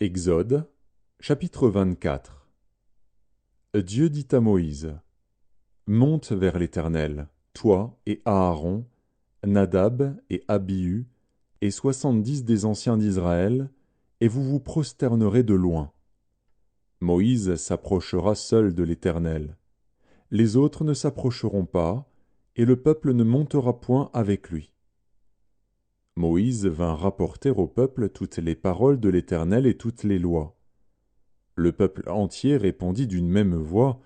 Exode, chapitre 24. Dieu dit à Moïse: Monte vers l'Éternel, toi et Aaron, Nadab et Abihu, et 70 des anciens d'Israël, et vous vous prosternerez de loin. Moïse s'approchera seul de l'Éternel. Les autres ne s'approcheront pas, et le peuple ne montera point avec lui. Moïse vint rapporter au peuple toutes les paroles de l'Éternel et toutes les lois. Le peuple entier répondit d'une même voix: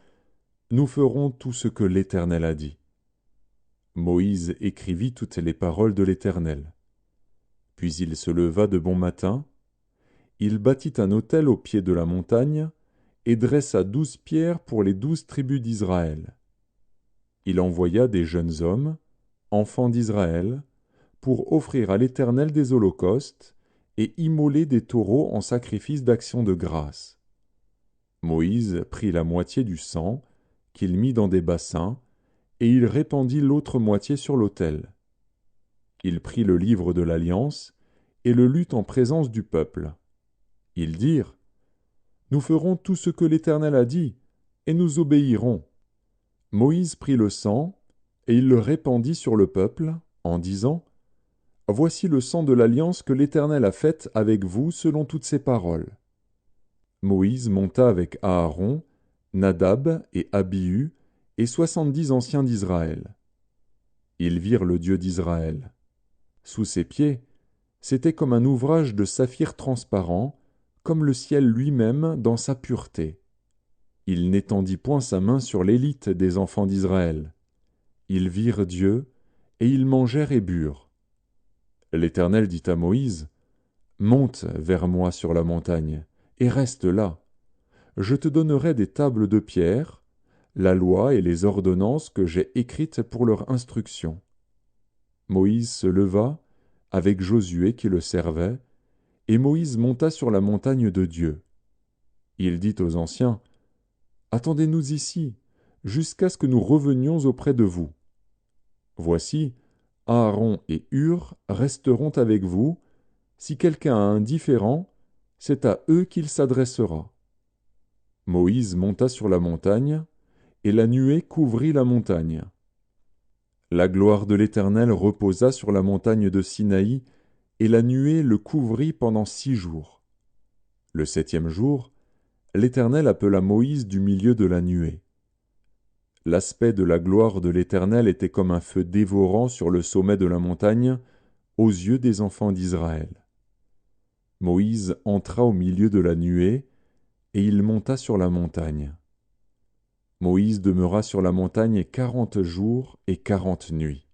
Nous ferons tout ce que l'Éternel a dit. Moïse écrivit toutes les paroles de l'Éternel. Puis il se leva de bon matin, il bâtit un autel au pied de la montagne, et dressa 12 pierres pour les 12 tribus d'Israël. Il envoya des jeunes hommes, enfants d'Israël, pour offrir à l'Éternel des holocaustes et immoler des taureaux en sacrifice d'action de grâce. Moïse prit la moitié du sang, qu'il mit dans des bassins, et il répandit l'autre moitié sur l'autel. Il prit le livre de l'Alliance et le lut en présence du peuple. Ils dirent: Nous ferons tout ce que l'Éternel a dit, et nous obéirons. Moïse prit le sang, et il le répandit sur le peuple, en disant: Voici le sang de l'alliance que l'Éternel a faite avec vous selon toutes ses paroles. Moïse monta avec Aaron, Nadab et Abihu, et 70 anciens d'Israël. Ils virent le Dieu d'Israël. Sous ses pieds, c'était comme un ouvrage de saphir transparent, comme le ciel lui-même dans sa pureté. Il n'étendit point sa main sur l'élite des enfants d'Israël. Ils virent Dieu, et ils mangèrent et burent. L'Éternel dit à Moïse: Monte vers moi sur la montagne, et reste là. Je te donnerai des tables de pierre, la loi et les ordonnances que j'ai écrites pour leur instruction. Moïse se leva, avec Josué qui le servait, et Moïse monta sur la montagne de Dieu. Il dit aux anciens: Attendez-nous ici, jusqu'à ce que nous revenions auprès de vous. Voici, Aaron et Hur resteront avec vous. Si quelqu'un a un différend, c'est à eux qu'il s'adressera. Moïse monta sur la montagne, et la nuée couvrit la montagne. La gloire de l'Éternel reposa sur la montagne de Sinaï, et la nuée le couvrit pendant 6 jours. Le 7e jour, l'Éternel appela Moïse du milieu de la nuée. L'aspect de la gloire de l'Éternel était comme un feu dévorant sur le sommet de la montagne, aux yeux des enfants d'Israël. Moïse entra au milieu de la nuée, et il monta sur la montagne. Moïse demeura sur la montagne 40 jours et 40 nuits.